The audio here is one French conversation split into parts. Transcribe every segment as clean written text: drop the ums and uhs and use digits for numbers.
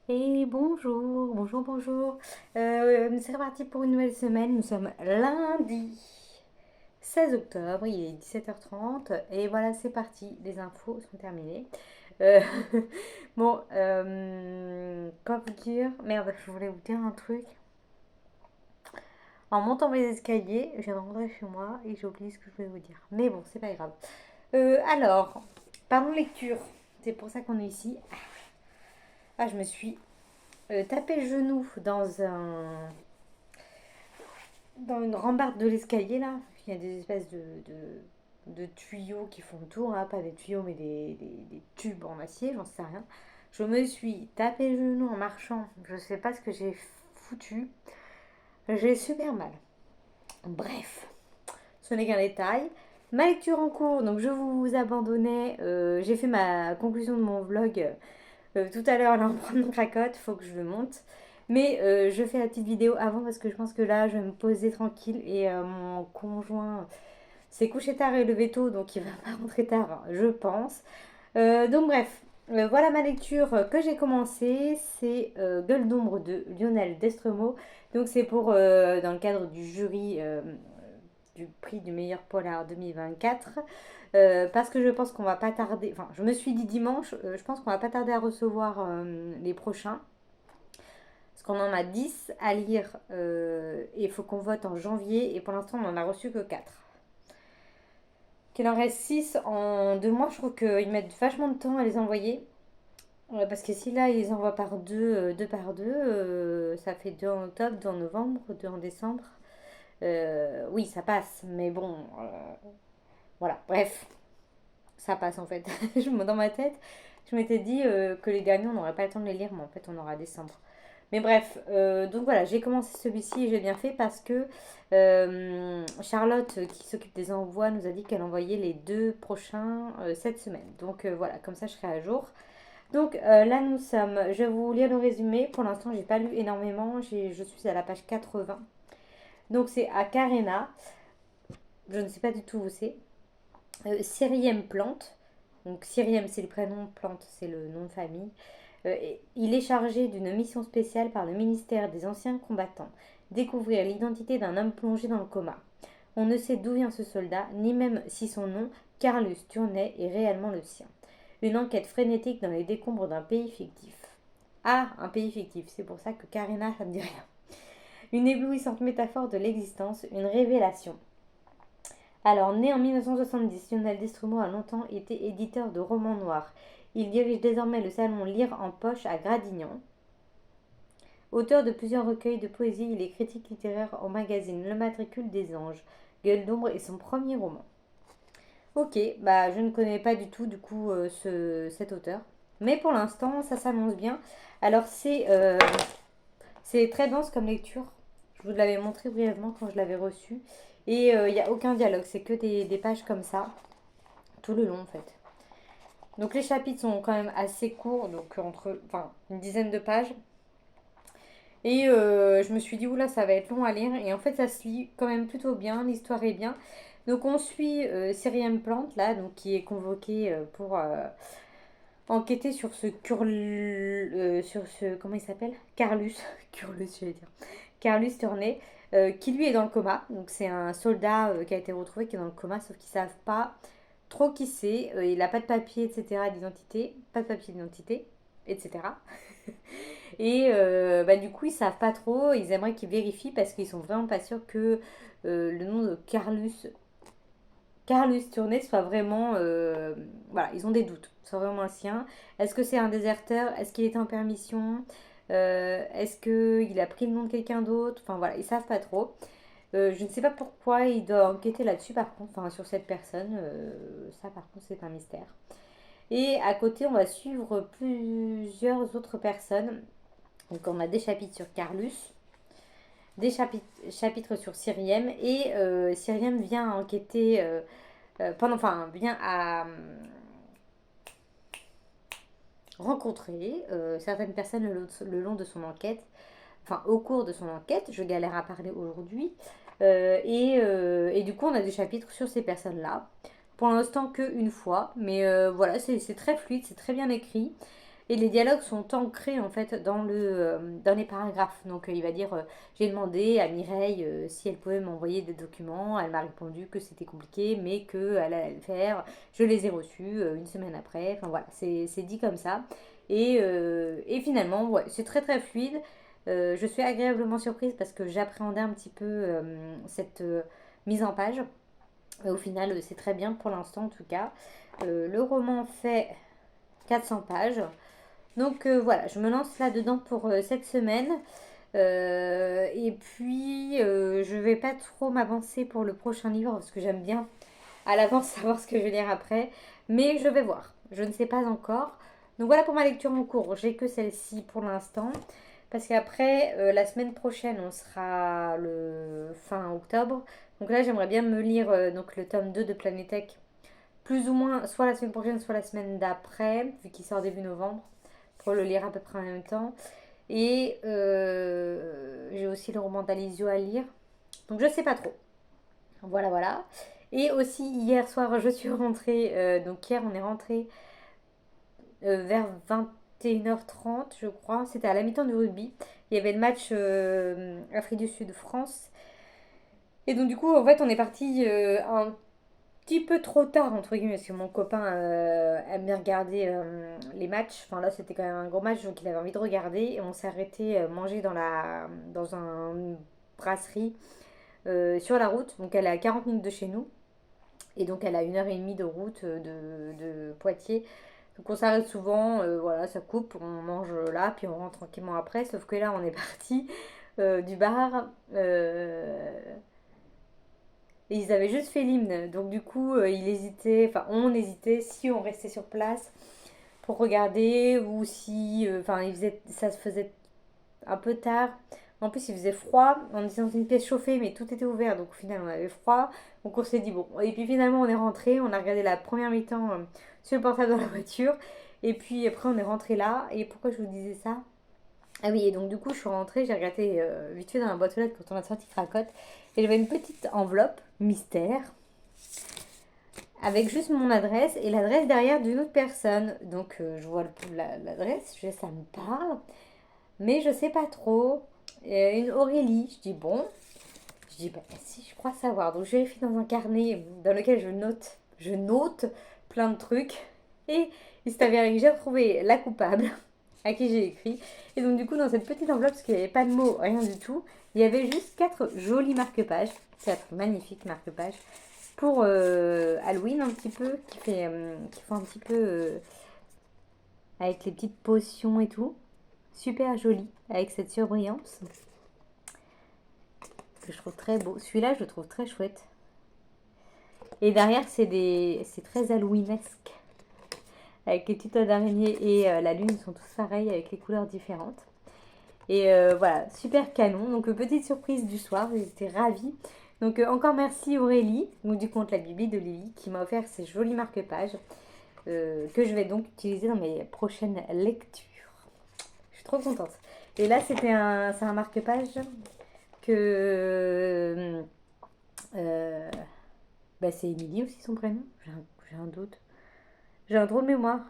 Et bonjour, bonjour, bonjour. C'est reparti pour une nouvelle semaine. Nous sommes lundi 16 octobre, il est 17h30. Et voilà, c'est parti. Les infos sont terminées. Euh, bon, quoi vous dire? Merde, je voulais vous dire un truc. En montant mes escaliers, je viens de rentrer chez moi et j'ai oublié ce que je voulais vous dire. Mais bon, c'est pas grave. Alors, parlons lecture. C'est pour ça qu'on est ici. Ah, je me suis tapé le genou dans une rambarde de l'escalier là. Il y a des espèces de tuyaux qui font le tour, hein. Pas des tuyaux mais des tubes en acier, j'en sais rien. Je me suis tapé le genou en marchant, je sais pas ce que j'ai foutu. J'ai super mal. Bref, ce n'est qu'un détail. Ma lecture en cours, donc je vous abandonnais. J'ai fait ma conclusion de mon vlog tout à l'heure, là, en prenant cracotte, faut que je le monte. Mais je fais la petite vidéo avant parce que je pense que là, je vais me poser tranquille et mon conjoint s'est couché tard et levé tôt, donc il va pas rentrer tard, je pense. Donc bref, voilà ma lecture que j'ai commencée. C'est Gueule d'ombre de Lionel Destremaux. Donc c'est pour, dans le cadre du jury du prix du meilleur polar 2024. Parce que je pense qu'on va pas tarder, enfin je me suis dit dimanche, je pense qu'on va pas tarder à recevoir les prochains. Parce qu'on en a 10 à lire et il faut qu'on vote en janvier et pour l'instant on en a reçu que 4. Qu'il en reste 6 en 2 mois, je trouve qu'ils mettent vachement de temps à les envoyer. Parce que si là ils les envoient par deux par deux, ça fait 2 en octobre, 2 en novembre, 2 en décembre. Oui, ça passe, mais bon, voilà, bref, ça passe en fait. Dans ma tête, je m'étais dit que les derniers, on n'aurait pas le temps de les lire, mais en fait, on aura décembre. Mais bref, donc voilà, j'ai commencé celui-ci et j'ai bien fait parce que Charlotte, qui s'occupe des envois, nous a dit qu'elle envoyait les 2 prochains cette semaine. Donc voilà, comme ça, je serai à jour. Donc là, nous sommes, je vais vous lire le résumé. Pour l'instant, j'ai pas lu énormément. Je suis à la page 80. Donc c'est à Carena. Je ne sais pas du tout où c'est. Cyriem Plante. Donc Cyriem, c'est le prénom, Plante, c'est le nom de famille. Il est chargé d'une mission spéciale par le ministère des Anciens Combattants. Découvrir l'identité d'un homme plongé dans le coma. On ne sait d'où vient ce soldat, ni même si son nom, Carlus Tournai, est réellement le sien. Une enquête frénétique dans les décombres d'un pays fictif. Ah, un pays fictif, c'est pour ça que Karina, ça me dit rien. Une éblouissante métaphore de l'existence, une révélation. Alors, né en 1970, Lionel Destrumeau a longtemps été éditeur de romans noirs. Il dirige désormais le salon Lire en poche à Gradignan. Auteur de plusieurs recueils de poésie, il est critique littéraire au magazine Le Matricule des Anges. Gueule d'ombre est son premier roman. Ok, bah je ne connais pas du tout du coup cet auteur. Mais pour l'instant, ça s'annonce bien. Alors c'est très dense comme lecture. Je vous l'avais montré brièvement quand je l'avais reçu. Et il n'y a aucun dialogue, c'est que des pages comme ça, tout le long en fait. Donc les chapitres sont quand même assez courts, donc enfin, une dizaine de pages. Et je me suis dit, oula, ça va être long à lire. Et en fait, ça se lit quand même plutôt bien, l'histoire est bien. Donc on suit Cyrielle Plante, là, donc, qui est convoqué pour enquêter sur comment il s'appelle? Carlus, Curlus, je vais dire. Carlus Turney, qui lui est dans le coma. Donc c'est un soldat qui a été retrouvé qui est dans le coma, sauf qu'ils savent pas trop qui c'est. Il n'a pas de papier, etc., d'identité, pas de papier d'identité, etc. Et bah, du coup, ils savent pas trop. Ils aimeraient qu'ils vérifient parce qu'ils sont vraiment pas sûrs que le nom de Carlus Tourné soit vraiment. Voilà, ils ont des doutes. Soit vraiment le sien. Est-ce que c'est un déserteur? Est-ce qu'il était en permission? Est-ce qu'il a pris le nom de quelqu'un d'autre? Enfin voilà, ils savent pas trop. Je ne sais pas pourquoi il doit enquêter là-dessus par contre, enfin sur cette personne. Ça par contre c'est un mystère. Et à côté on va suivre plusieurs autres personnes. Donc on a des chapitres sur Carlus, des chapitres sur Cyriem et Cyriem vient enquêter enfin vient à rencontrer certaines personnes le long de son enquête, enfin au cours de son enquête, je galère à parler aujourd'hui, et du coup on a des chapitres sur ces personnes-là. Pour l'instant qu'une fois, mais voilà, c'est très fluide, c'est très bien écrit. Et les dialogues sont ancrés en fait dans les paragraphes. Donc il va dire j'ai demandé à Mireille si elle pouvait m'envoyer des documents. Elle m'a répondu que c'était compliqué, mais qu'elle allait le faire. Je les ai reçus une semaine après. Enfin voilà, c'est dit comme ça. Et finalement, ouais, c'est très très fluide. Je suis agréablement surprise parce que j'appréhendais un petit peu cette mise en page. Au final, c'est très bien pour l'instant en tout cas. Le roman fait 400 pages. Donc voilà, je me lance là-dedans pour cette semaine. Et puis, je vais pas trop m'avancer pour le prochain livre parce que j'aime bien à l'avance savoir ce que je vais lire après. Mais je vais voir. Je ne sais pas encore. Donc voilà pour ma lecture en cours. J'ai que celle-ci pour l'instant. Parce qu'après, la semaine prochaine, on sera le fin octobre. Donc là, j'aimerais bien me lire donc le tome 2 de Planètech. Plus ou moins, soit la semaine prochaine, soit la semaine d'après, vu qu'il sort début novembre. Pour le lire à peu près en même temps. Et j'ai aussi le roman d'Alizio à lire. Donc je sais pas trop. Voilà, voilà. Et aussi hier soir, je suis rentrée. Donc hier, on est rentré vers 21h30, je crois. C'était à la mi-temps du rugby. Il y avait le match Afrique du Sud-France. Et donc du coup, en fait, on est parti un petit peu trop tard, entre guillemets, parce que mon copain aime bien regarder les matchs. Enfin là, c'était quand même un gros match, donc il avait envie de regarder. Et on s'est arrêté manger dans une brasserie sur la route. Donc elle est à 40 minutes de chez nous. Et donc elle a 1h30 de route de Poitiers. Donc on s'arrête souvent, voilà, ça coupe, on mange là, puis on rentre tranquillement après. Sauf que là, on est parti du bar. Et ils avaient juste fait l'hymne. Donc du coup, on hésitait si on restait sur place pour regarder ou si, ça se faisait un peu tard. En plus, il faisait froid. On était dans une pièce chauffée, mais tout était ouvert. Donc au final, on avait froid. Donc on s'est dit bon. Et puis finalement, on est rentré. On a regardé la première mi-temps sur le portable dans la voiture. Et puis après, on est rentré là. Et pourquoi je vous disais ça? Ah oui, et donc du coup, je suis rentrée, j'ai regardé vite fait dans la boîte aux lettres quand on a sorti Cracotte. Et j'avais une petite enveloppe mystère avec juste mon adresse et l'adresse derrière d'une autre personne. Donc je vois l'adresse, ça me parle, mais je sais pas trop. Une Aurélie, je dis bon, je dis bah si, je crois savoir. Donc je vérifie dans un carnet dans lequel je note plein de trucs. Et il s'est avéré que j'ai retrouvé la coupable à qui j'ai écrit. Et donc du coup dans cette petite enveloppe, parce qu'il n'y avait pas de mots, rien du tout, il y avait juste 4 jolis marque-pages, 4 magnifiques marque-pages pour Halloween un petit peu, qui font un petit peu avec les petites potions et tout. Super joli, avec cette surbrillance que je trouve très beau. Celui-là, je le trouve très chouette. Et derrière, c'est très Halloweenesque. Avec les petites toiles d'araignée et la lune sont tous pareils avec les couleurs différentes. Et voilà, super canon. Donc petite surprise du soir, j'étais ravie. Donc encore merci Aurélie, ou du compte La Bibi de Lily, qui m'a offert ces jolis marque-pages que je vais donc utiliser dans mes prochaines lectures. Je suis trop contente. Et là, c'est un marque-page que... euh, bah, c'est Émilie aussi son prénom. J'ai un doute. J'ai un drôle de mémoire.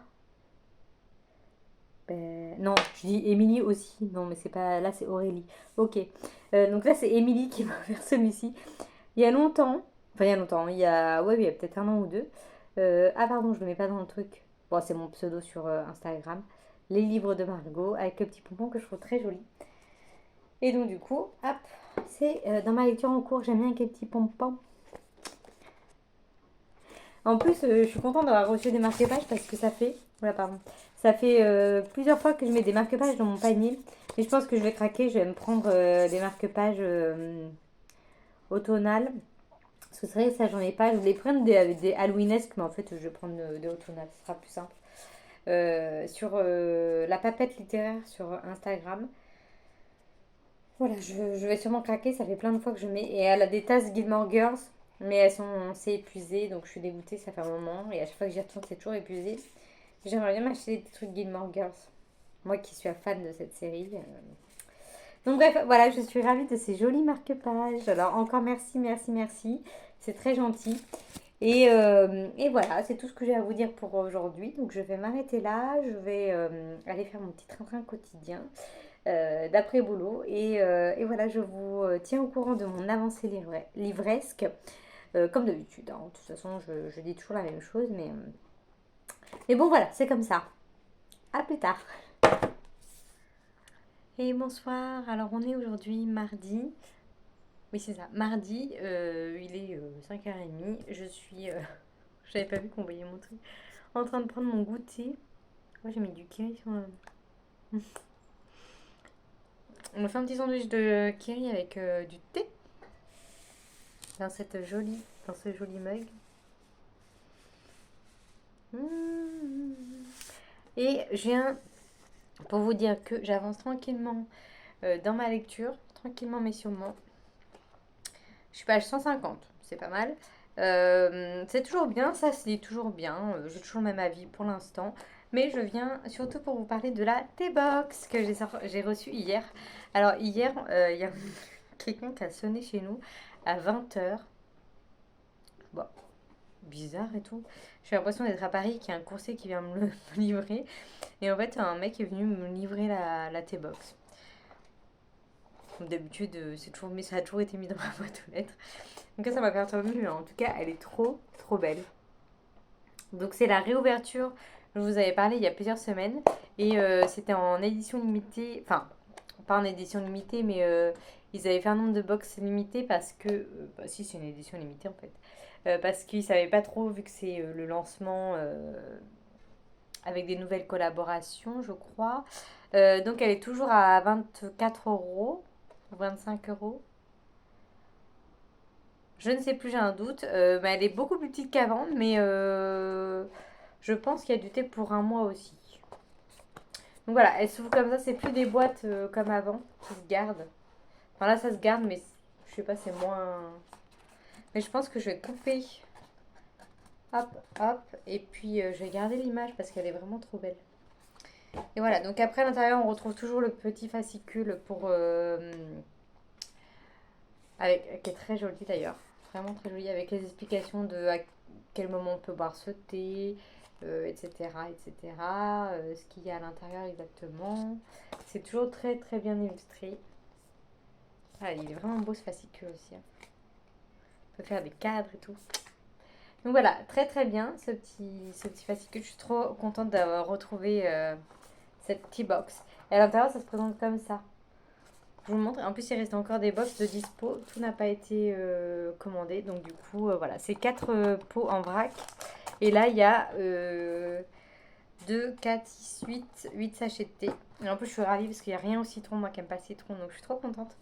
Non, je dis Émilie aussi. Non, mais c'est pas. Là, c'est Aurélie. Ok. Donc là, c'est Émilie qui m'a offert celui-ci. Il y a longtemps. Enfin, il y a longtemps. Ouais, il y a peut-être un an ou deux. Ah, pardon, je le mets pas dans le truc. Bon, c'est mon pseudo sur Instagram. Les livres de Margot avec le petit pompon que je trouve très joli. Et donc, du coup, hop, c'est dans ma lecture en cours. J'aime bien avec les petits pompons. En plus, je suis contente d'avoir reçu des marque-pages parce que ça fait. Voilà, pardon. Ça fait plusieurs fois que je mets des marque-pages dans mon panier. Mais je pense que je vais craquer. Je vais me prendre des marque-pages automnales. Parce que c'est vrai que ça, j'en ai pas. Je voulais prendre des Halloweenesques, mais en fait, je vais prendre des automnales. Ce sera plus simple. Sur la papette littéraire sur Instagram. Voilà, je vais sûrement craquer. Ça fait plein de fois que je mets. Et elle a des tasses Gilmore Girls. Mais elles sont assez épuisées. Donc je suis dégoûtée. Ça fait un moment. Et à chaque fois que j'y retourne, c'est toujours épuisé. J'aimerais bien m'acheter des trucs Gilmore Girls. Moi qui suis fan de cette série. Donc bref, voilà, je suis ravie de ces jolis marque-pages. Alors encore merci, merci, merci. C'est très gentil. Et voilà, c'est tout ce que j'ai à vous dire pour aujourd'hui. Donc je vais m'arrêter là, je vais aller faire mon petit train-train quotidien d'après boulot. Et voilà, je vous tiens au courant de mon avancée livresque, comme d'habitude, hein. De toute façon, je dis toujours la même chose, mais bon voilà, c'est comme ça. À plus tard. Et bonsoir, alors on est aujourd'hui mardi. Oui, c'est ça, mardi, il est 5h30. Je suis. J'avais pas vu qu'on voyait mon truc. En train de prendre mon goûter. Moi, j'ai mis du kiri sur On m'a fait un petit sandwich de kiri avec du thé dans dans ce joli mug. Mmh. Et je viens pour vous dire que j'avance tranquillement dans ma lecture, tranquillement mais sûrement. Je suis page 150, c'est pas mal. C'est toujours bien, ça se lit toujours bien. J'ai toujours le même avis pour l'instant. Mais je viens surtout pour vous parler de la T-Box que j'ai reçue hier. Alors hier, il y a quelqu'un qui a sonné chez nous à 20h. Bon, bizarre et tout. J'ai l'impression d'être à Paris, qu'il y a un coursier qui vient me livrer. Et en fait, un mec est venu me livrer la T-Box. Comme d'habitude, mais ça a toujours été mis dans ma boîte aux lettres. Donc ça m'a perturbé, mais en tout cas, elle est trop, trop belle. Donc c'est la réouverture, je vous avais parlé il y a plusieurs semaines. Et c'était en édition limitée, enfin, pas en édition limitée, mais ils avaient fait un nombre de box limité parce que... bah si, c'est une édition limitée en fait. Parce qu'ils savaient pas trop, vu que c'est le lancement avec des nouvelles collaborations, je crois. Donc elle est toujours à 24 € ou 25 €. Je ne sais plus, j'ai un doute. Mais elle est beaucoup plus petite qu'avant, mais je pense qu'il y a du thé pour un mois aussi. Donc voilà, elle s'ouvre comme ça, c'est plus des boîtes comme avant qui se gardent. Enfin là, ça se garde, mais je sais pas, c'est moins. Mais je pense que je vais couper. Hop, hop. Et puis je vais garder l'image parce qu'elle est vraiment trop belle. Et voilà, donc après à l'intérieur, on retrouve toujours le petit fascicule qui est très joli d'ailleurs. Vraiment très joli avec les explications de à quel moment on peut boire ce thé, etc. etc. Ce qu'il y a à l'intérieur exactement. C'est toujours très très bien illustré. Ah, il est vraiment beau ce fascicule aussi, hein. On peut faire des cadres et tout. Donc voilà, très très bien ce petit fascicule. Je suis trop contente d'avoir retrouvé cette petite box. Et à l'intérieur, ça se présente comme ça. Je vous montre. En plus, il reste encore des box de dispo. Tout n'a pas été commandé. Donc du coup, voilà. C'est 4 pots en vrac. Et là, il y a 2, 4, 6, 8 sachets de thé. Et en plus, je suis ravie parce qu'il n'y a rien au citron. Moi qui n'aime pas le citron. Donc je suis trop contente.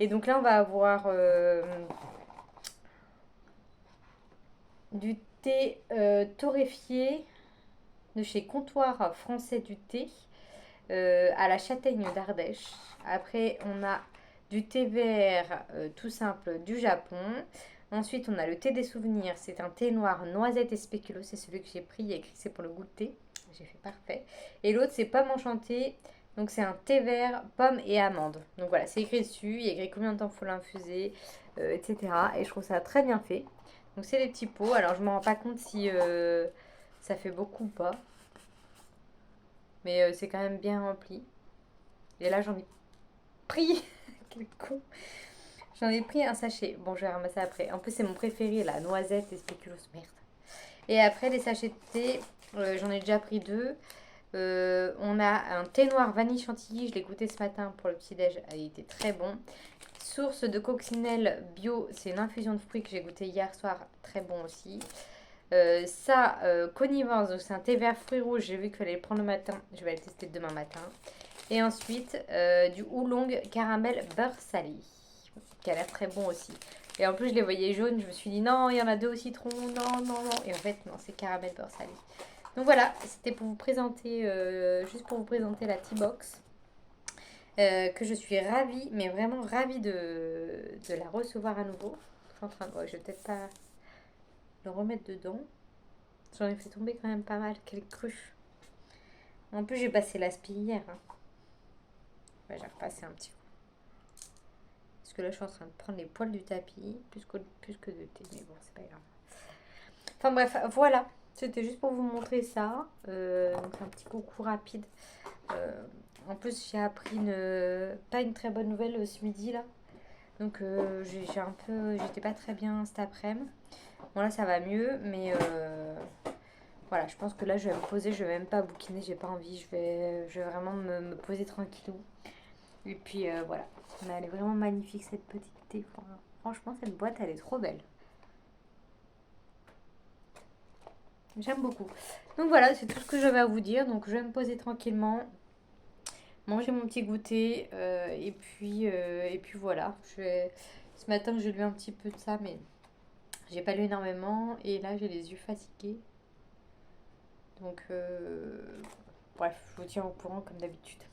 Et donc là, on va avoir du thé torréfié de chez Comptoir Français du thé à la châtaigne d'Ardèche. Après, on a du thé vert tout simple du Japon. Ensuite, on a le thé des souvenirs. C'est un thé noir noisette et spéculoos. C'est celui que j'ai pris. Il y a écrit c'est pour le goûter. J'ai fait parfait. Et l'autre, c'est pomme enchantée. Donc, c'est un thé vert, pomme et amande. Donc, voilà, c'est écrit dessus. Il y a écrit combien de temps il faut l'infuser, etc. Et je trouve ça très bien fait. Donc, c'est des petits pots. Alors, je ne me rends pas compte si ça fait beaucoup ou pas. Mais c'est quand même bien rempli. Et là, j'en ai pris. Quel con. J'en ai pris un sachet. Bon, je vais ramasser après. En plus, c'est mon préféré, la noisette et spéculoos. Merde. Et après, les sachets de thé, j'en ai déjà pris deux. On a un thé noir vanille chantilly. Je l'ai goûté ce matin pour le petit-déj. Il était très bon. Source de coccinelle bio. C'est une infusion de fruits que j'ai goûté hier soir. Très bon aussi. Connivence. Donc, c'est un thé vert fruits rouges. J'ai vu qu'il fallait le prendre le matin. Je vais le tester demain matin. Et ensuite, du oolong caramel beurre salé, qui a l'air très bon aussi. Et en plus, je les voyais jaunes, je me suis dit non, il y en a deux au citron, non, non, non. Et en fait, non, c'est caramel beurre salé. Donc voilà, c'était pour vous présenter, juste pour vous présenter la T-Box, que je suis ravie, mais vraiment ravie de la recevoir à nouveau. Je suis en train de... ouais, je vais peut-être pas le remettre dedans. J'en ai fait tomber quand même pas mal, quelle cruche. En plus, j'ai passé l'aspi hier, hein. Ouais, j'ai repassé un petit coup. Parce que là, je suis en train de prendre les poils du tapis, plus que de thé. Mais bon, c'est pas grave. Enfin bref, voilà. C'était juste pour vous montrer ça. Donc un petit coucou rapide. Euh, En plus, j'ai appris pas une très bonne nouvelle ce midi là. Donc j'ai un peu, j'étais pas très bien cet après-midi. Bon là ça va mieux, mais voilà, je pense que là je vais me poser, je vais même pas bouquiner, j'ai pas envie, je vais vraiment me poser tranquillou. Et puis voilà, mais elle est vraiment magnifique cette petite thé. Franchement cette boîte elle est trop belle. J'aime beaucoup. Donc voilà, c'est tout ce que j'avais à vous dire. Donc je vais me poser tranquillement, manger mon petit goûter et puis voilà. Ce matin j'ai lu un petit peu de ça, mais j'ai pas lu énormément et là j'ai les yeux fatigués. Donc bref, je vous tiens au courant comme d'habitude.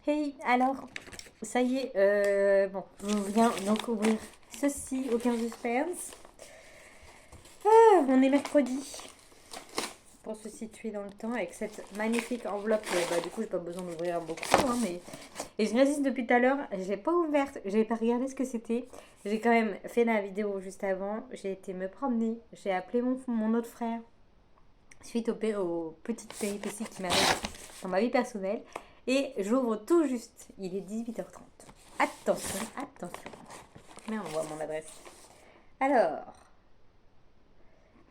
Hey, alors, ça y est, bon, je viens donc ouvrir ceci, aucun suspense. Ah, on est mercredi, pour se situer dans le temps, avec cette magnifique enveloppe. Du coup, j'ai pas besoin d'ouvrir beaucoup, hein, mais... Et je résiste depuis tout à l'heure, je l'ai pas ouverte, j'ai pas regardé ce que c'était. J'ai quand même fait la vidéo juste avant, j'ai été me promener, j'ai appelé mon autre frère, suite aux petites péripéties qui m'arrivent dans ma vie personnelle. Et j'ouvre tout juste. Il est 18h30. Attention, attention. Mais on voit mon adresse. Alors,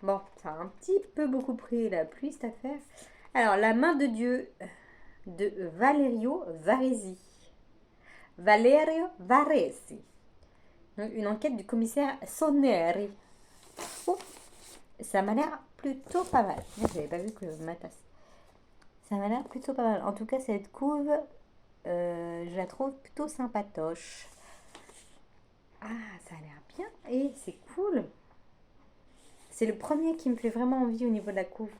bon, ça a un petit peu beaucoup pris la pluie cette affaire. Alors, La main de Dieu de Valerio Varesi. Valerio Varesi. Donc, une enquête du commissaire Soneri. Oh, ça m'a l'air plutôt pas mal. J'avais pas vu que ma tasse. Ça m'a l'air plutôt pas mal. En tout cas, cette couve, je la trouve plutôt sympatoche. Ah, ça a l'air bien. Et c'est cool. C'est le premier qui me fait vraiment envie au niveau de la couve.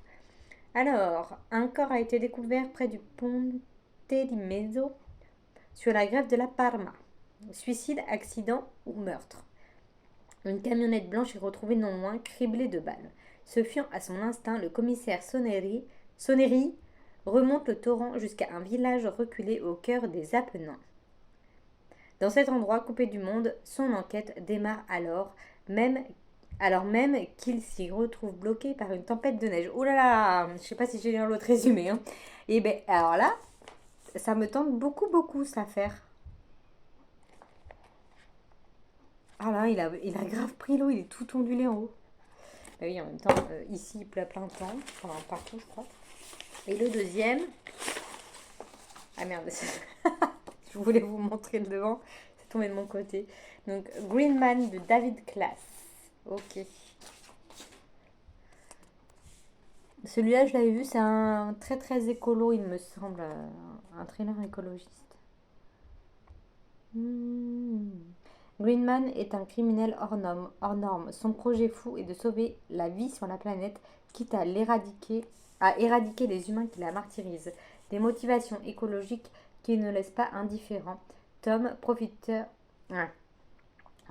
Alors, un corps a été découvert près du Ponte di Mezzo, sur la grève de la Parma. Suicide, accident ou meurtre. Une camionnette blanche est retrouvée non loin, criblée de balles. Se fiant à son instinct, le commissaire Soneri remonte le torrent jusqu'à un village reculé au cœur des Apennins. Dans cet endroit coupé du monde, son enquête démarre alors même qu'il s'y retrouve bloqué par une tempête de neige. Oh là là, je sais pas si j'ai lu l'autre résumé. Hein. Et ben alors là, ça me tente beaucoup beaucoup cette affaire. Ah là, il a grave pris l'eau, il est tout ondulé en haut. Bah oui, en même temps, ici il pleut à plein temps, enfin partout je crois. Et le deuxième, ah merde, je voulais vous montrer le devant, c'est tombé de mon côté. Donc Green Man de David Class. Ok. Celui-là, je l'avais vu, c'est un très très écolo, il me semble, un thriller écologiste. Hmm. Greenman est un criminel hors norme. Son projet fou est de sauver la vie sur la planète, quitte à éradiquer les humains qui la martyrisent. Des motivations écologiques qui ne laissent pas indifférent. Tom, profiteur... Ah,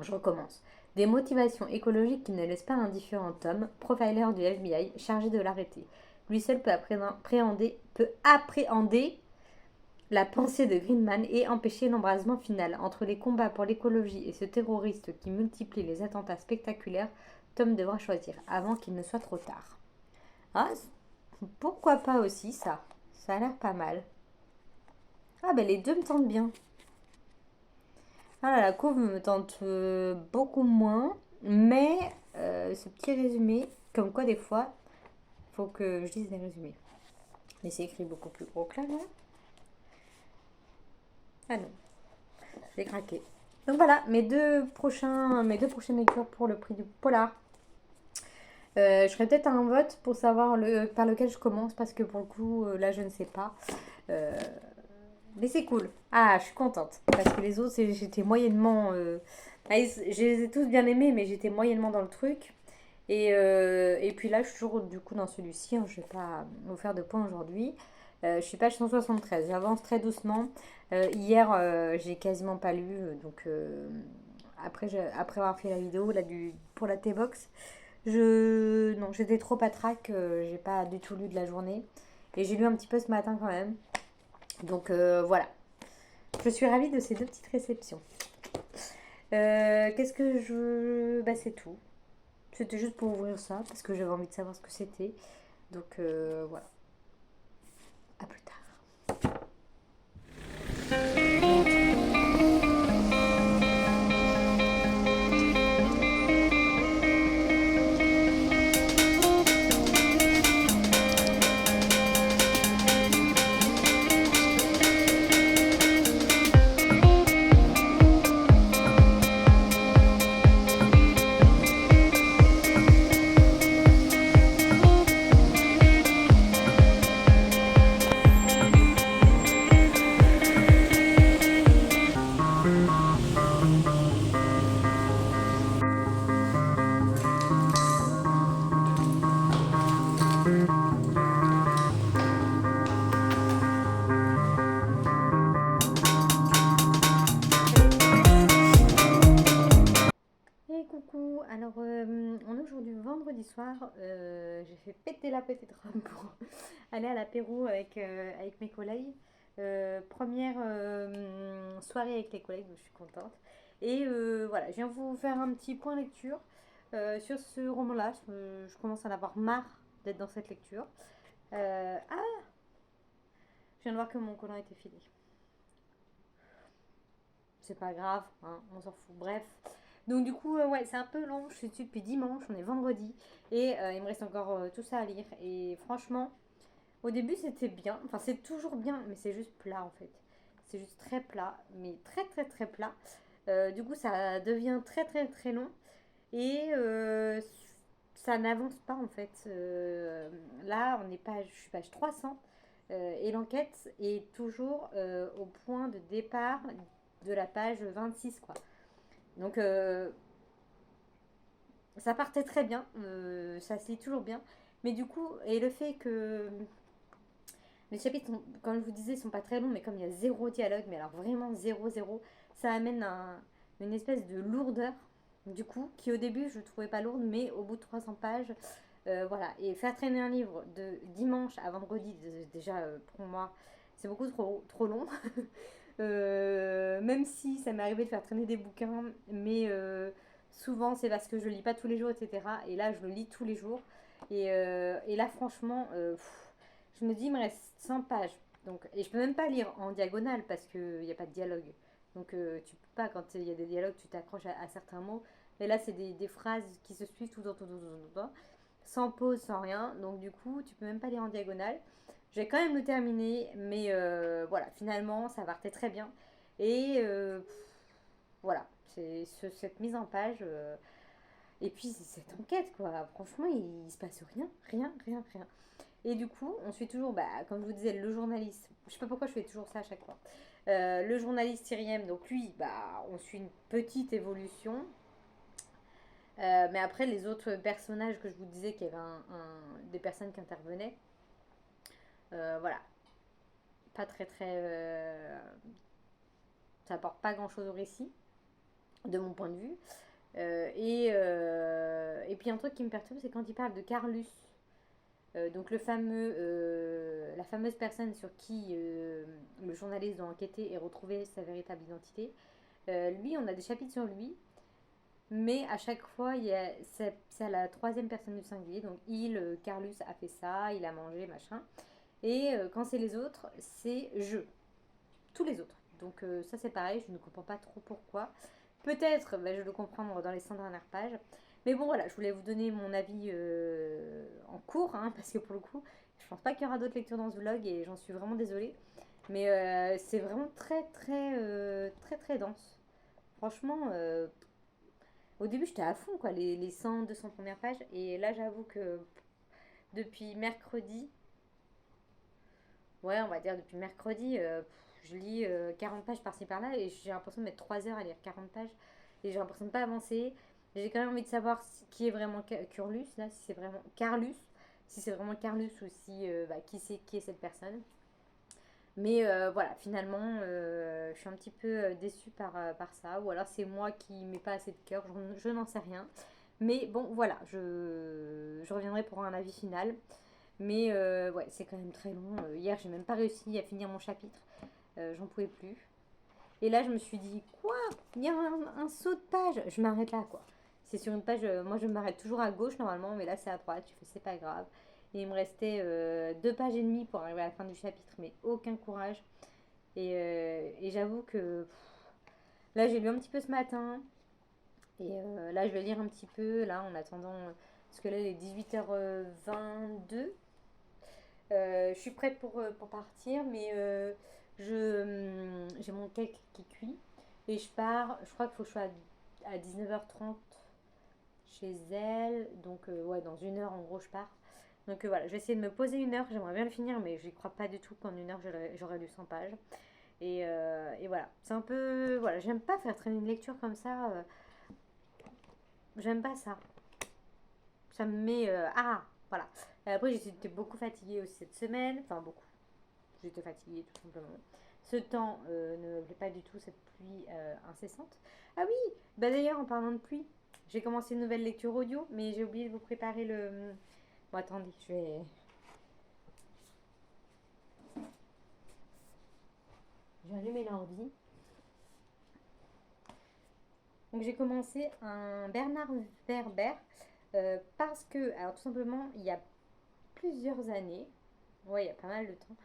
je recommence. Des motivations écologiques qui ne laissent pas indifférent Tom, profiler du FBI, chargé de l'arrêter. Lui seul peut appréhender la pensée de Greenman et empêcher l'embrasement final. Entre les combats pour l'écologie et ce terroriste qui multiplie les attentats spectaculaires, Tom devra choisir avant qu'il ne soit trop tard. Ah, pourquoi pas aussi ça? Ça a l'air pas mal. Ah ben les deux me tentent bien. Ah là, la couve me tente beaucoup moins, mais ce petit résumé, comme quoi des fois, il faut que je lise des résumés. Mais c'est écrit beaucoup plus gros que là, non? Ah non, j'ai craqué. Donc voilà, mes deux prochaines lectures pour le prix du polar. Je ferai peut-être un vote pour savoir par lequel je commence parce que pour le coup, là, je ne sais pas. Euh, mais c'est cool. Ah, je suis contente parce que les autres, j'étais moyennement. Je les ai tous bien aimés, mais j'étais moyennement dans le truc. Et puis là, je suis toujours du coup dans celui-ci. Hein, je ne vais pas vous faire de points aujourd'hui. Je suis page 173. J'avance très doucement. Hier, j'ai quasiment pas lu. Donc, après avoir fait la vidéo là, pour la T-Box, Non, j'étais trop patraque, j'ai pas du tout lu de la journée. Et j'ai lu un petit peu ce matin quand même. Donc voilà, je suis ravie de ces deux petites réceptions. Qu'est-ce que je... Bah c'est tout. C'était juste pour ouvrir ça, parce que j'avais envie de savoir ce que c'était. Donc voilà, à plus tard. Et coucou, alors on est aujourd'hui vendredi soir, j'ai fait péter la petite robe pour aller à l'apéro avec mes collègues. Première soirée avec les collègues, donc je suis contente. Et voilà, je viens vous faire un petit point lecture sur ce roman-là. Je commence à en avoir marre d'être dans cette lecture. Ah, je viens de voir que mon collant était filé. C'est pas grave, hein, on s'en fout. Bref. Donc du coup, ouais, c'est un peu long. Je suis dessus depuis dimanche, on est vendredi. Et il me reste encore tout ça à lire. Et franchement, au début c'était bien. Enfin, c'est toujours bien, mais c'est juste plat en fait. C'est juste très plat, mais très très très plat. Du coup, ça devient très très très long. Et ça n'avance pas en fait. Là, on est page, je suis page 300. Et l'enquête est toujours au point de départ de la page 26 quoi. Donc ça partait très bien, ça se lit toujours bien. Mais du coup, et le fait que les chapitres, comme je vous disais, sont pas très longs, mais comme il y a zéro dialogue, mais alors vraiment zéro, zéro, ça amène une espèce de lourdeur, du coup, qui au début je trouvais pas lourde, mais au bout de 300 pages, voilà. Et faire traîner un livre de dimanche à vendredi, déjà pour moi, c'est beaucoup trop long. Même si ça m'est arrivé de faire traîner des bouquins, mais souvent c'est parce que je lis pas tous les jours, etc. Et là, je le lis tous les jours. Et là, franchement, je me dis, il me reste 100 pages. Donc, et je peux même pas lire en diagonale parce qu'il n'y a pas de dialogue. Donc, tu peux pas, quand il y a des dialogues, tu t'accroches à certains mots. Mais là, c'est des phrases qui se suivent tout le temps, sans pause, sans rien. Donc, du coup, tu peux même pas lire en diagonale. J'ai quand même le terminé, mais voilà, finalement, ça partait très bien. Et voilà, c'est cette mise en page. Et puis, c'est cette enquête, quoi. Franchement, il se passe rien, rien, rien, rien. Et du coup, on suit toujours, bah, comme je vous disais, le journaliste. Je sais pas pourquoi je fais toujours ça à chaque fois. Le journaliste Thierry, donc lui, bah, on suit une petite évolution. Mais après, les autres personnages que je vous disais, qu'il y avait des personnes qui intervenaient, voilà, pas très très. Ça apporte pas grand chose au récit, de mon point de vue. Et puis un truc qui me perturbe, c'est quand il parle de Carlus. Donc la fameuse personne sur qui le journaliste doit enquêter et retrouver sa véritable identité. Lui, on a des chapitres sur lui, mais à chaque fois, c'est à la troisième personne du singulier. Donc Carlus a fait ça, il a mangé, machin. Et quand c'est les autres, c'est je. Tous les autres. Donc ça c'est pareil, je ne comprends pas trop pourquoi. Peut-être, bah, je vais le comprendre dans les 100 dernières pages. Mais bon voilà, je voulais vous donner mon avis en cours, hein, parce que pour le coup, je pense pas qu'il y aura d'autres lectures dans ce vlog et j'en suis vraiment désolée. Mais c'est vraiment très très très très dense. Franchement, au début j'étais à fond quoi, les 100, 200 premières pages. Et là j'avoue que depuis mercredi, ouais, on va dire depuis mercredi, je lis 40 pages par-ci par-là et j'ai l'impression de mettre 3 heures à lire 40 pages et j'ai l'impression de pas avancer. J'ai quand même envie de savoir qui est vraiment Curlus, là, si c'est vraiment Carlus, si c'est vraiment Carlus ou si bah, qui est cette personne. Mais voilà, finalement, je suis un petit peu déçue par ça. Ou alors c'est moi qui mets pas assez de cœur, je n'en sais rien. Mais bon, voilà, je reviendrai pour un avis final. Mais ouais, c'est quand même très long. Hier, j'ai même pas réussi à finir mon chapitre. J'en pouvais plus. Et là, je me suis dit, quoi? Il y a un saut de page. Je m'arrête là, quoi. C'est sur une page, moi je m'arrête toujours à gauche normalement, mais là c'est à droite. Je fais, c'est pas grave. Et il me restait 2 pages et demie pour arriver à la fin du chapitre, mais aucun courage. Et j'avoue que là, j'ai lu un petit peu ce matin. Et là, je vais lire un petit peu, là, en attendant. Parce que là, il est 18h22. Je suis prête pour partir, mais j'ai mon cake qui cuit. Et je pars, je crois qu'il faut que je sois à 19h30 chez elle. Donc, ouais, dans 1 heure, en gros, je pars. Donc, voilà, je vais essayer de me poser 1 heure. J'aimerais bien le finir, mais j'y crois pas du tout qu'en 1 heure, j'aurais lu 100 pages. Et voilà, c'est un peu. Voilà, j'aime pas faire traîner une lecture comme ça. J'aime pas ça. Ça me met. Ah, voilà. Après, j'étais beaucoup fatiguée aussi cette semaine. Enfin, beaucoup. J'étais fatiguée tout simplement. Ce temps ne me plaît pas du tout, cette pluie incessante. Ah oui, bah d'ailleurs, en parlant de pluie, j'ai commencé une nouvelle lecture audio, mais j'ai oublié de vous préparer le. Bon, attendez, je vais allumer l'ordi. Donc j'ai commencé un Bernard Werber parce que, alors tout simplement, il y a plusieurs années, ouais, il y a pas mal de temps,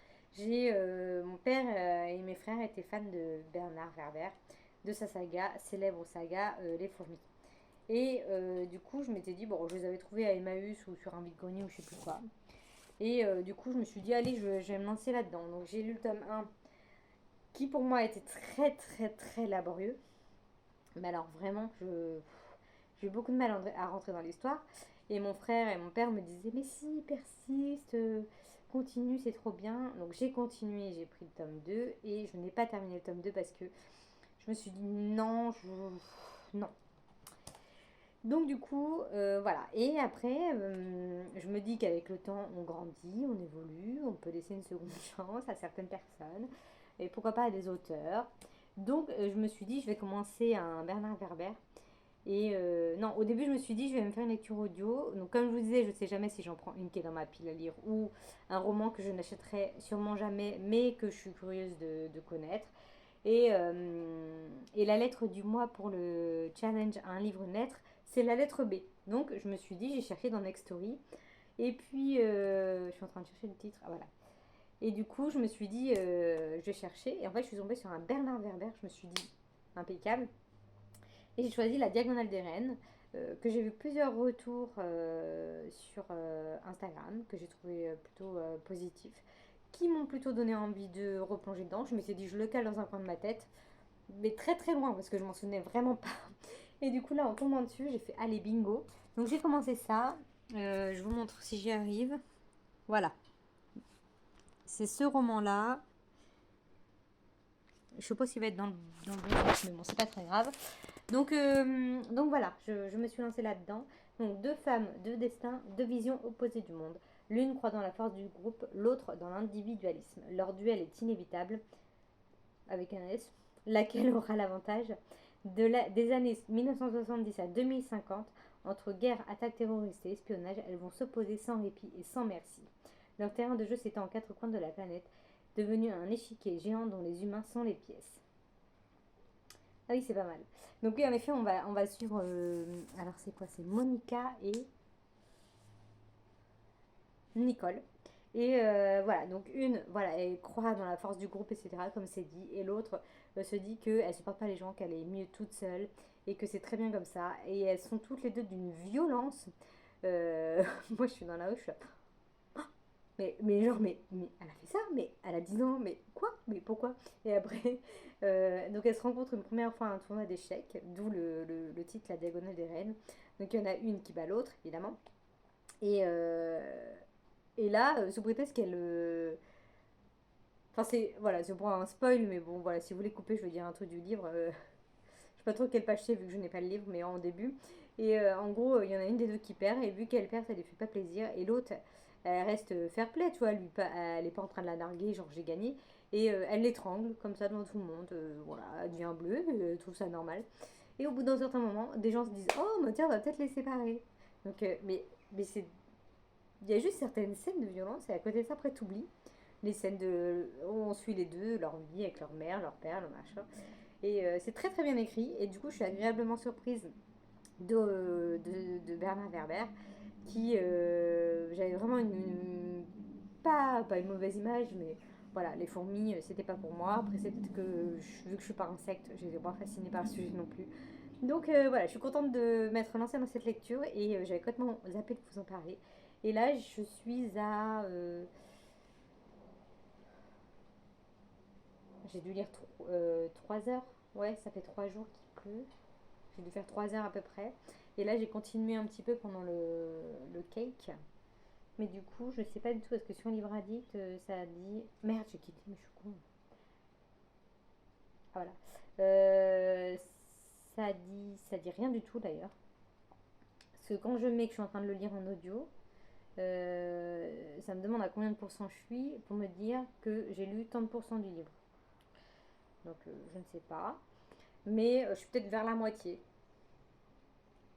mon père et mes frères étaient fans de Bernard Werber, de sa saga, célèbre saga Les Fourmis. Et du coup, je m'étais dit, bon, je les avais trouvés à Emmaüs ou sur un vide-grenier ou je sais plus quoi. Et du coup, je me suis dit, allez, je vais me lancer là-dedans. Donc j'ai lu le tome 1 qui pour moi était très très très laborieux. Mais alors vraiment, j'ai eu beaucoup de mal à rentrer dans l'histoire. Et mon frère et mon père me disaient, mais si, persiste, continue, c'est trop bien. Donc j'ai continué, j'ai pris le tome 2 et je n'ai pas terminé le tome 2 parce que je me suis dit, non, non. Donc du coup, voilà. Et après, je me dis qu'avec le temps, on grandit, on évolue, on peut laisser une seconde chance à certaines personnes. Et pourquoi pas à des auteurs. Donc je me suis dit, je vais commencer un Bernard Werber. Et non, au début, je me suis dit, je vais me faire une lecture audio. Donc, comme je vous disais, je ne sais jamais si j'en prends une qui est dans ma pile à lire ou un roman que je n'achèterai sûrement jamais, mais que je suis curieuse de connaître. Et la lettre du mois pour le challenge à un livre, une lettre, c'est la lettre B. Donc, je me suis dit, j'ai cherché dans Next Story. Et puis, je suis en train de chercher le titre. Ah, voilà. Et du coup, je me suis dit, je vais chercher. Et en fait, je suis tombée sur un Bernard Werber. Je me suis dit, impeccable. Et j'ai choisi la Diagonale des Reines, que j'ai vu plusieurs retours sur Instagram, que j'ai trouvé plutôt positifs, qui m'ont plutôt donné envie de replonger dedans. Je me suis dit, je le cale dans un coin de ma tête, mais très très loin, parce que je m'en souvenais vraiment pas. Et du coup, là, en tombant dessus, j'ai fait, allez, bingo. Donc j'ai commencé ça. Je vous montre si j'y arrive. Voilà. C'est ce roman-là. Je sais pas s'il va être dans le bon sens, mais bon, c'est pas très grave. Donc voilà, je me suis lancée là-dedans. Donc deux femmes, deux destins, deux visions opposées du monde. L'une croit dans la force du groupe, l'autre dans l'individualisme. Leur duel est inévitable, avec un S, laquelle aura l'avantage des années 1970 à 2050. Entre guerre, attaques terroristes et espionnage, elles vont s'opposer sans répit et sans merci. Leur terrain de jeu s'étend en 4 coins de la planète, devenu un échiquier géant dont les humains sont les pièces. Ah oui, c'est pas mal. Donc oui, en effet, on va suivre... alors c'est quoi? C'est Monica et Nicole. Et voilà, donc une, voilà, elle croit dans la force du groupe, etc., comme c'est dit. Et l'autre se dit qu'elle ne supporte pas les gens, qu'elle est mieux toute seule et que c'est très bien comme ça. Et elles sont toutes les deux d'une violence. Moi, je suis dans la rue, je suis là, mais genre, mais elle a fait ça, mais elle a 10 ans, mais quoi? Mais pourquoi? Et après, donc elle se rencontre une première fois à un tournoi d'échecs, d'où le titre La Diagonale des Reines. Donc il y en a une qui bat l'autre, évidemment. Et, et là, sous prétexte qu'elle. Enfin, c'est voilà, c'est pour un spoil, mais bon, voilà, si vous voulez couper, je veux dire un truc du livre. Je sais pas trop quelle page c'est vu que je n'ai pas le livre, mais en début. Et en gros, il y en a une des deux qui perd, et vu qu'elle perd, ça lui fait pas plaisir. Et l'autre, elle reste fair play, tu vois, elle est pas en train de la narguer, genre j'ai gagné. Et elle l'étrangle, comme ça, devant tout le monde. Voilà, elle devient bleue, elle trouve ça normal. Et au bout d'un certain moment, des gens se disent oh, bah tiens, on va peut-être les séparer. Donc, mais c'est. Il y a juste certaines scènes de violence, et à côté de ça, après, t'oublies. Les scènes de. Où on suit les deux, leur vie avec leur mère, leur père, le machin. Et c'est très très bien écrit. Et du coup, je suis agréablement surprise de Bernard Werber, qui. J'avais vraiment pas une mauvaise image, mais voilà, les fourmis, c'était pas pour moi. Après, c'est peut-être que, vu que je suis pas insecte, je n'étais pas fascinée par le sujet non plus. Donc voilà, je suis contente de m'être lancée dans cette lecture et j'avais complètement zappé de vous en parler. Et là, je suis à. J'ai dû lire 3 heures. Ouais, ça fait 3 jours qu'il pleut. J'ai dû faire 3 heures à peu près. Et là, j'ai continué un petit peu pendant le cake. Mais du coup, je sais pas du tout. Est-ce que sur Livre Addict, ça a dit. Merde, j'ai quitté, mais je suis con. Ah voilà. Euh, ça dit rien du tout d'ailleurs. Parce que quand je mets que je suis en train de le lire en audio, ça me demande à combien de pourcents je suis pour me dire que j'ai lu tant de pourcents du livre. Donc je ne sais pas. Mais je suis peut-être vers la moitié.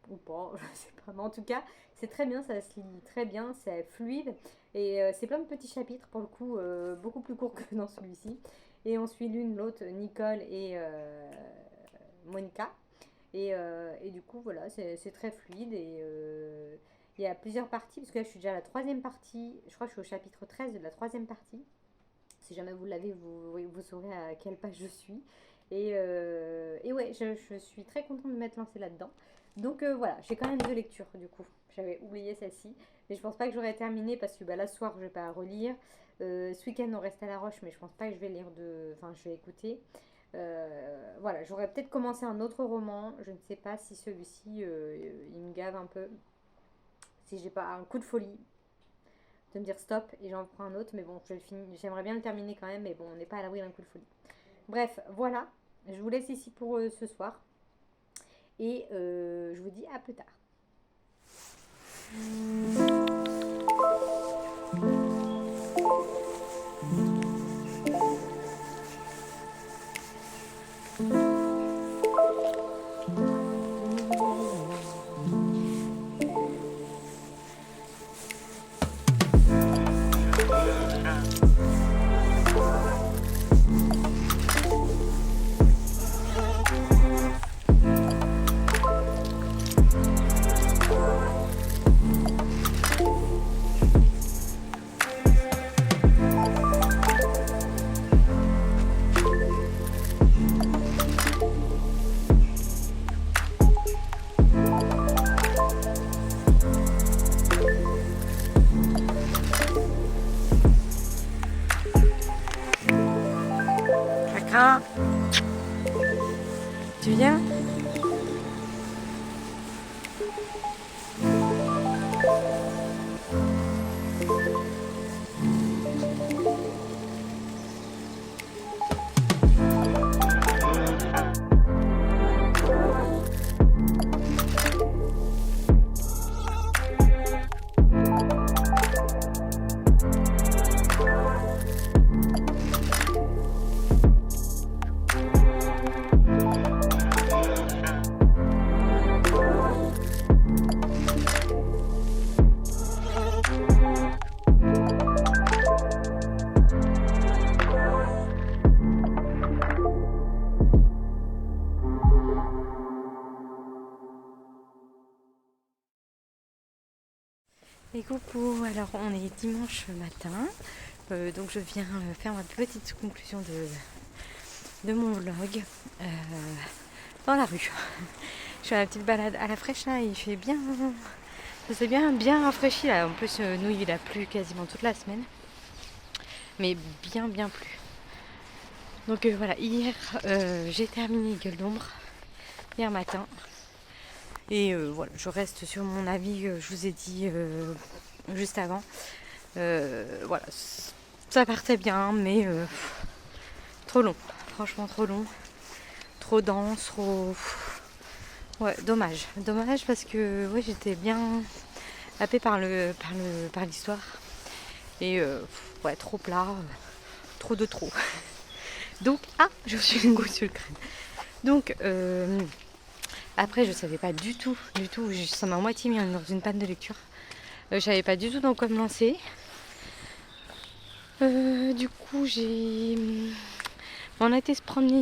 Ou pas, je ne sais pas. Mais en tout cas, c'est très bien, ça se lit très bien, c'est fluide. Et c'est plein de petits chapitres, pour le coup, beaucoup plus courts que dans celui-ci. Et on suit l'une, l'autre, Nicole et Monica. Et du coup, voilà, c'est très fluide. Et il y a plusieurs parties, parce que là, je suis déjà à la troisième partie. Je crois que je suis au chapitre 13 de la troisième partie. Si jamais vous l'avez, vous saurez à quelle page je suis. Et ouais, je suis très contente de m'être lancée là-dedans. Donc voilà, j'ai quand même 2 lectures du coup. J'avais oublié celle-ci. Mais je pense pas que j'aurais terminé parce que bah, là, ce soir, je vais pas relire. Ce week-end, on reste à la Roche, mais je pense pas que je vais lire de. Enfin, je vais écouter. Voilà, j'aurais peut-être commencé un autre roman. Je ne sais pas si celui-ci, il me gave un peu. Si j'ai pas un coup de folie, de me dire stop et j'en prends un autre. Mais bon, j'aimerais bien le terminer quand même. Mais bon, on n'est pas à l'abri d'un coup de folie. Bref, voilà. Je vous laisse ici pour ce soir. Et je vous dis à plus tard. Chacun, tu viens? Et coucou, alors on est dimanche matin, donc je viens faire ma petite conclusion de mon vlog dans la rue. Je fais ma petite balade à la fraîche là, il fait bien, c'est bien rafraîchi là. En plus nous il a plu quasiment toute la semaine, mais bien plu. Donc voilà, hier j'ai terminé Gueule d'ombre, hier matin. Et voilà, je reste sur mon avis que je vous ai dit juste avant. Voilà, ça partait bien, mais trop long. Franchement, trop long. Trop dense, trop. Ouais, dommage. Dommage parce que ouais, j'étais bien happée par l'histoire. Et ouais, trop plat, trop de trop. Donc, je suis une goutte sur le crâne. Donc, Après, je savais pas du tout, ça m'a moitié mis dans une panne de lecture. Je savais pas du tout dans quoi me lancer. Du coup, on a été se promener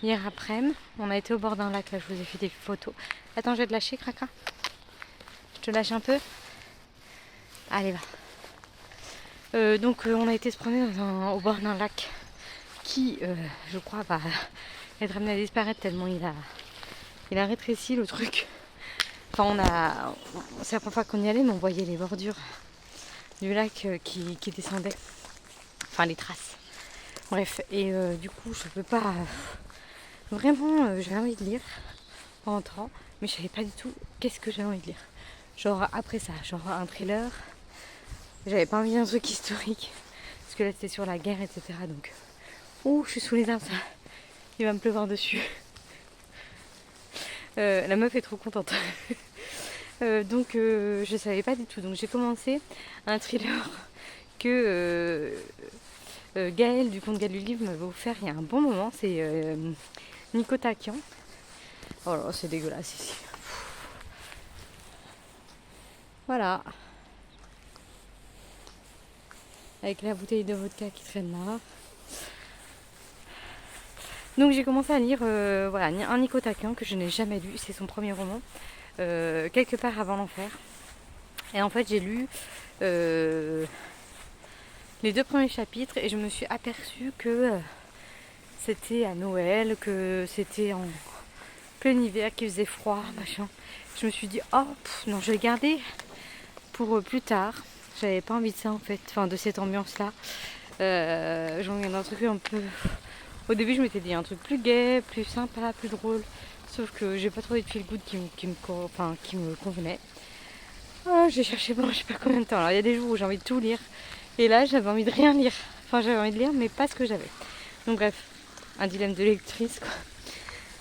hier après-midi. On a été au bord d'un lac, là je vous ai fait des photos. Attends, je vais te lâcher, Kraka. Je te lâche un peu. Allez, va. Donc on a été se promener au bord d'un lac qui, je crois, va être amené à disparaître tellement il a rétréci le truc. Enfin, c'est la première fois qu'on y allait, mais on voyait les bordures du lac qui descendaient. Enfin, les traces. Bref, et du coup, je peux pas... Vraiment, j'avais envie de lire en rentrant, mais je savais pas du tout qu'est-ce que j'avais envie de lire. Genre, après ça, genre un thriller. J'avais pas envie d'un truc historique, parce que là, c'était sur la guerre, etc. Donc, je suis sous les arbres, ça. Il va me pleuvoir dessus. La meuf est trop contente. Donc je savais pas du tout. Donc j'ai commencé un thriller que Gaël du Conte Galulive m'avait offert il y a un bon moment. C'est Nico Takian. Oh là, c'est dégueulasse ici. Voilà. Avec la bouteille de vodka qui traîne là. Donc j'ai commencé à lire un Nico Takian que je n'ai jamais lu. C'est son premier roman. Quelque part avant l'enfer. Et en fait j'ai lu les 2 premiers chapitres et je me suis aperçue que c'était à Noël, que c'était en plein hiver, qu'il faisait froid, machin. Je me suis dit, non, je vais garder pour plus tard. J'avais pas envie de ça en fait, enfin de cette ambiance-là. J'en regarde un truc un peu... Au début, je m'étais dit un truc plus gai, plus sympa, plus drôle. Sauf que j'ai pas trouvé de feel good qui me convenait. J'ai cherché pendant je sais pas combien de temps. Alors il y a des jours où j'ai envie de tout lire. Et là, j'avais envie de rien lire. Enfin, j'avais envie de lire, mais pas ce que j'avais. Donc bref, un dilemme de lectrice, quoi.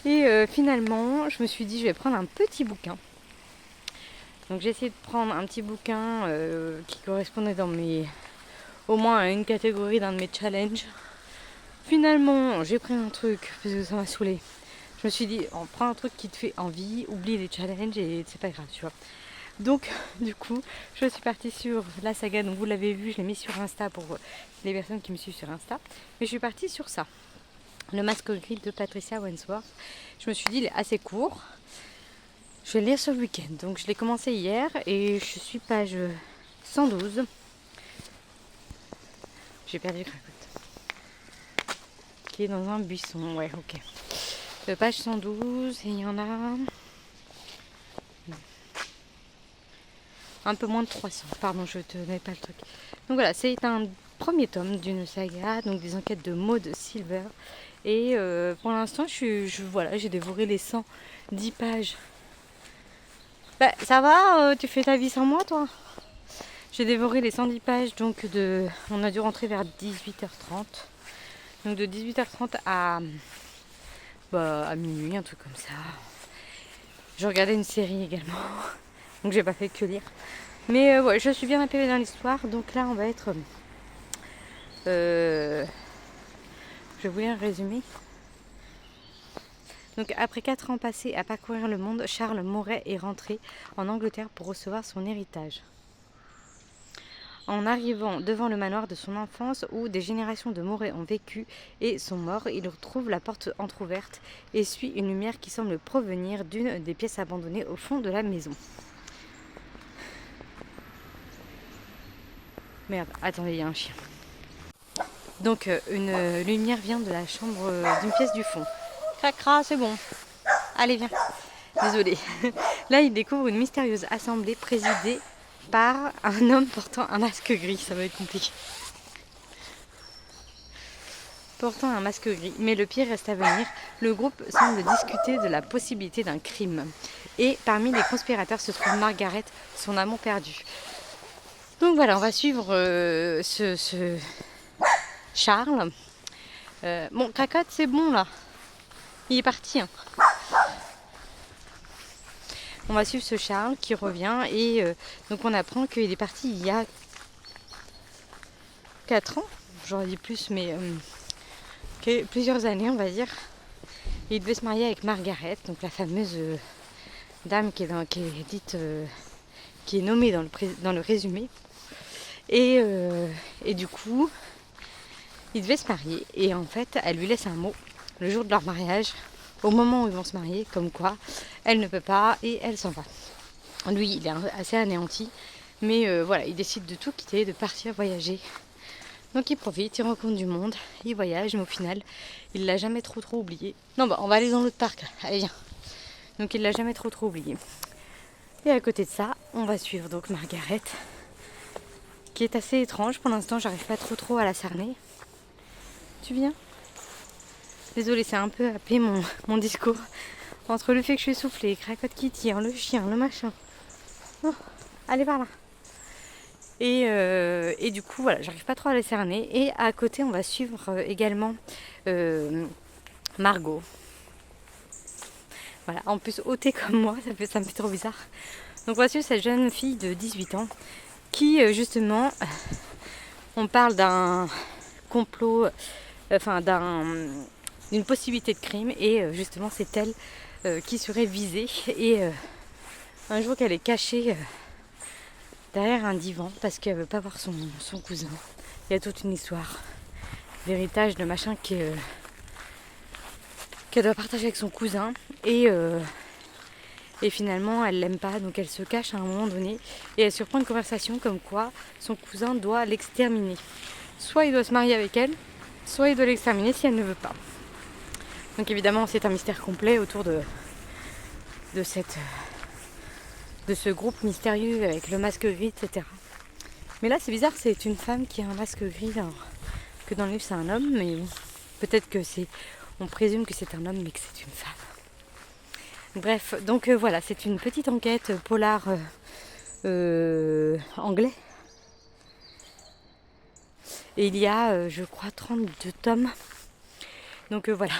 Et finalement, je me suis dit, je vais prendre un petit bouquin. Donc j'ai essayé de prendre un petit bouquin qui correspondait au moins à une catégorie d'un de mes challenges. Finalement, j'ai pris un truc, parce que ça m'a saoulé. Je me suis dit, on prend un truc qui te fait envie, oublie les challenges et c'est pas grave, tu vois. Donc, du coup, je suis partie sur la saga. Donc, vous l'avez vu, je l'ai mis sur Insta pour les personnes qui me suivent sur Insta. Mais je suis partie sur ça. Le Masque Gris de Patricia Wentworth. Je me suis dit, il est assez court. Je vais le lire ce week-end. Donc, je l'ai commencé hier et je suis page 112. J'ai perdu le cracotte. Qui est dans un buisson. Ouais, ok. Page 112 et il y en a... un peu moins de 300, pardon, je te mets pas le truc. Donc voilà, c'est un premier tome d'une saga, donc des enquêtes de Maud Silver. Et pour l'instant, j'ai dévoré les 110 pages. Bah, ça va, tu fais ta vie sans moi, toi? J'ai dévoré les 110 pages, donc on a dû rentrer vers 18h30. Donc de 18h30 à minuit, un truc comme ça. Je regardais une série également, donc j'ai pas fait que lire. Mais ouais, je suis bien apaisée dans l'histoire. Donc là, on va être... je vais vous lire un résumé. Donc après 4 ans passés à parcourir le monde, Charles Moray est rentré en Angleterre pour recevoir son héritage. En arrivant devant le manoir de son enfance où des générations de Moray ont vécu et sont morts, il retrouve la porte entr'ouverte et suit une lumière qui semble provenir d'une des pièces abandonnées au fond de la maison. Merde, attendez, il y a un chien. Donc une lumière vient de la chambre d'une pièce du fond. Cracra, c'est bon. Allez, viens. Désolée. Là, il découvre une mystérieuse assemblée présidée par un homme portant un masque gris. Ça va être compliqué. Portant un masque gris. Mais le pire reste à venir. Le groupe semble discuter de la possibilité d'un crime. Et parmi les conspirateurs se trouve Margaret, son amant perdu. Donc voilà, on va suivre ce Charles. Bon, Cracotte, c'est bon là. Il est parti. Hein. On va suivre ce Charles qui revient et donc on apprend qu'il est parti il y a 4 ans. J'aurais dit plus, mais plusieurs années, on va dire. Et il devait se marier avec Margaret, donc la fameuse dame qui est dite, qui est nommée dans le résumé. Et du coup, ils devaient se marier. Et en fait, elle lui laisse un mot le jour de leur mariage, au moment où ils vont se marier, comme quoi elle ne peut pas et elle s'en va. Lui, il est assez anéanti, mais voilà, il décide de tout quitter, de partir voyager. Donc il profite, il rencontre du monde, il voyage, mais au final, il l'a jamais trop oublié. Non, bah on va aller dans l'autre parc, là. Allez, viens. Donc il l'a jamais trop oublié. Et à côté de ça, on va suivre donc Margaret, qui est assez étrange. Pour l'instant, j'arrive pas trop à la cerner. Tu viens? Désolée, c'est un peu happé mon discours. Entre le fait que je suis essoufflée, Cracotte qui tire, le chien, le machin. Oh, allez par là. Et du coup, voilà, j'arrive pas trop à les cerner. Et à côté, on va suivre également Margot. Voilà, en plus, ôtée comme moi, ça me fait trop bizarre. Donc, on va suivre cette jeune fille de 18 ans qui, justement, on parle d'un complot, enfin, d'une possibilité de crime. Et justement, c'est elle qui serait visée. Et un jour qu'elle est cachée derrière un divan parce qu'elle veut pas voir son cousin. Il y a toute une histoire d'héritage de machin qu'elle doit partager avec son cousin et finalement elle l'aime pas, donc elle se cache à un moment donné et elle surprend une conversation comme quoi son cousin doit l'exterminer. Soit il doit se marier avec elle, soit il doit l'exterminer si elle ne veut pas. Donc évidemment c'est un mystère complet autour de ce groupe mystérieux avec le masque gris, etc. Mais là c'est bizarre, c'est une femme qui a un masque gris, alors que dans le livre c'est un homme, mais peut-être que on présume que c'est un homme mais que c'est une femme. Bref, donc voilà, c'est une petite enquête polar anglais. Et il y a, je crois, 32 tomes. Donc voilà.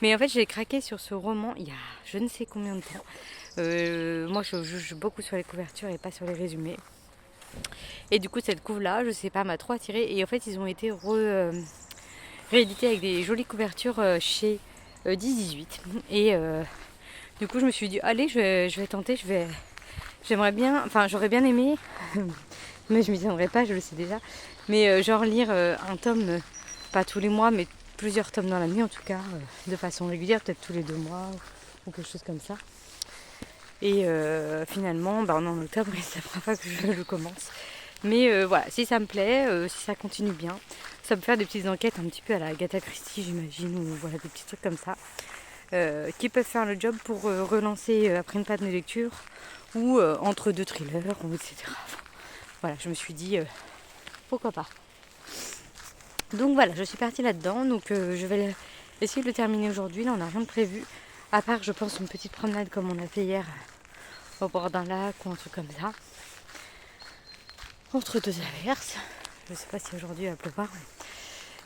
Mais en fait, j'ai craqué sur ce roman il y a je ne sais combien de temps. Moi, je juge beaucoup sur les couvertures et pas sur les résumés. Et du coup, cette couve-là, je sais pas, m'a trop attirée. Et en fait, ils ont été réédités avec des jolies couvertures chez 10-18. Et du coup, je me suis dit, allez, je vais tenter, j'aimerais bien, enfin, j'aurais bien aimé, mais je m'y tiendrai pas, je le sais déjà, mais genre lire un tome, pas tous les mois, mais plusieurs tomes dans l'année en tout cas, de façon régulière, peut-être tous les 2 mois ou quelque chose comme ça. Et finalement, on est en octobre et c'est la première fois que je le commence. Mais voilà, si ça me plaît, si ça continue bien, ça peut faire des petites enquêtes un petit peu à la Agatha Christie, j'imagine, ou voilà, des petits trucs comme ça, qui peuvent faire le job pour relancer après une panne de lecture, ou entre 2 thrillers, etc. Voilà, je me suis dit, pourquoi pas. Donc voilà, je suis partie là-dedans, donc je vais essayer de le terminer aujourd'hui. Là, on n'a rien de prévu, à part, je pense, une petite promenade comme on a fait hier, au bord d'un lac ou un truc comme ça. Entre 2 averses. Je sais pas si aujourd'hui il va pleuvoir.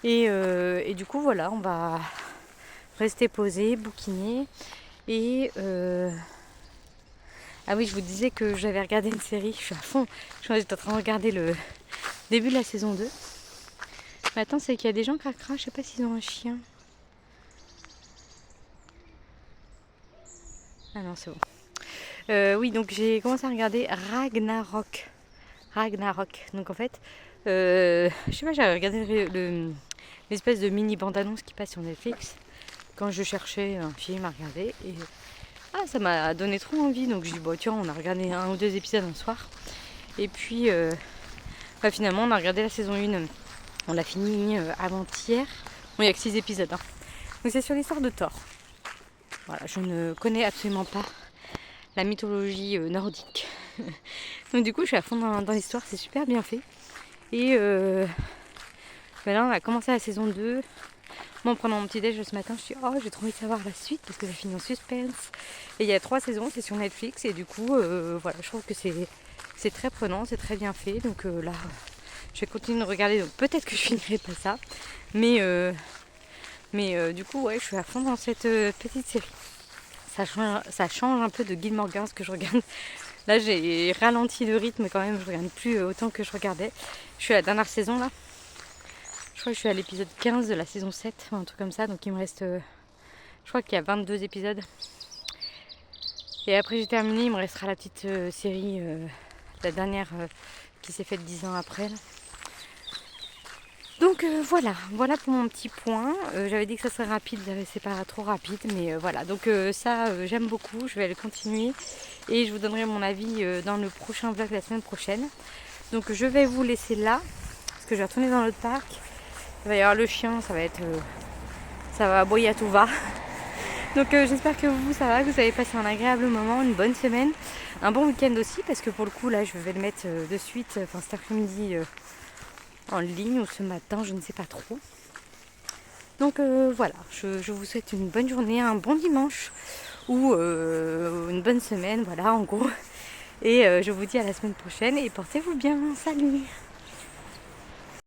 Et du coup, voilà, on va rester posé, bouquiner. Et ah oui, je vous disais que j'avais regardé une série. Je suis à fond. Je suis en train de regarder le début de la saison 2. Mais attends, c'est qu'il y a des gens cracra. Je sais pas s'ils ont un chien. Ah non, c'est bon. Oui, donc j'ai commencé à regarder Ragnarok. Donc en fait, je sais pas, j'avais regardé l'espèce de mini bande-annonce qui passe sur Netflix quand je cherchais un film à regarder. Et ça m'a donné trop envie. Donc je dis, bon, tiens, on a regardé 1 ou 2 épisodes un soir. Et puis, finalement, on a regardé la saison 1. On l'a fini avant-hier. Bon, il n'y a que 6 épisodes. Hein. Donc c'est sur l'histoire de Thor. Voilà, je ne connais absolument pas la mythologie nordique. Donc du coup, je suis à fond dans l'histoire, c'est super bien fait. Et là, on a commencé la saison 2. Moi, en prenant mon petit déj ce matin, je me suis dit, oh, j'ai trop envie de savoir la suite parce que ça finit en suspense. Et il y a 3 saisons, c'est sur Netflix. Et du coup, voilà, je trouve que c'est très prenant, c'est très bien fait. Donc là, je vais continuer de regarder. Donc peut-être que je finirai pas ça. Mais du coup, ouais, je suis à fond dans cette petite série. Ça change un peu de Gilmore Girls que je regarde. Là, j'ai ralenti le rythme quand même. Je regarde plus autant que je regardais. Je suis à la dernière saison là. Je crois que je suis à l'épisode 15 de la saison 7, un truc comme ça. Donc il me reste Je crois qu'il y a 22 épisodes. Et après j'ai terminé, il me restera la petite série, la dernière qui s'est faite 10 ans après. Là. Donc voilà pour mon petit point. J'avais dit que ça serait rapide, c'est pas trop rapide, mais voilà. Donc ça, j'aime beaucoup, je vais le continuer et je vous donnerai mon avis dans le prochain vlog la semaine prochaine. Donc je vais vous laisser là, parce que je vais retourner dans l'autre parc. Il va y avoir le chien, ça va aboyer à tout va. Donc j'espère que vous, ça va, que vous avez passé un agréable moment, une bonne semaine, un bon week-end aussi, parce que pour le coup là, je vais le mettre de suite, enfin cet après-midi en ligne ou ce matin, je ne sais pas trop. Donc voilà, je vous souhaite une bonne journée, un bon dimanche ou une bonne semaine, voilà en gros. Et je vous dis à la semaine prochaine et portez-vous bien, salut!